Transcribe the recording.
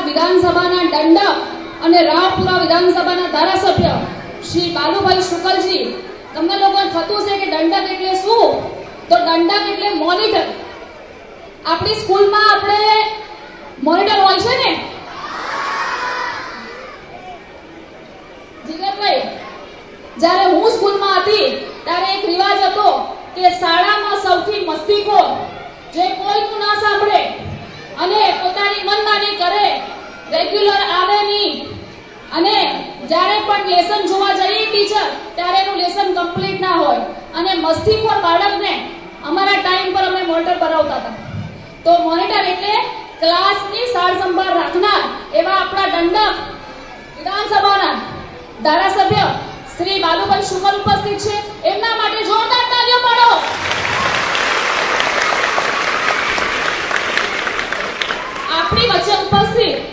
વિધાનસભાના દંડક અને રાવપુરા વિધાનસભાના ધારાસભ્ય શ્રી બાલુભાઈ શુકલજી, તમને લોકોને થતું છે કે દંડક એટલે શું? તો દંડક એટલે મોનિટર. આપણી સ્કૂલમાં આપણે મોનિટર હોય છે ને જીગરભાઈ, જ્યારે હું સ્કૂલમાં હતી ત્યારે એક રિવાજ હતો કે શાળામાં સૌથી મસ્તીખોર જે કોઈનું ના સાંભળે અને પોતાની મનમાની કરે, રેગ્યુલર આવે નહીં, અને જ્યારે પણ લેસન જોવા જઈએ ટીચર ત્યારે એનું લેસન કમ્પ્લીટ ના હોય, અને મસ્તીખોર બાળકને અમારા ટાઈમ પર અમે મોનિટર કરાવતા હતા. તો મોનિટર એટલે ક્લાસની સાર સંભાળ રાખનાર એવા આપણા દંડક વિધાનસભાના ધારાસભ્ય શ્રી બાલુભાઈ શુકલ ઉપસ્થિત છે. એમના માટે જોરદાર તાળીઓ પાડો. આપણી વચ્ચે ઉપસ્થિત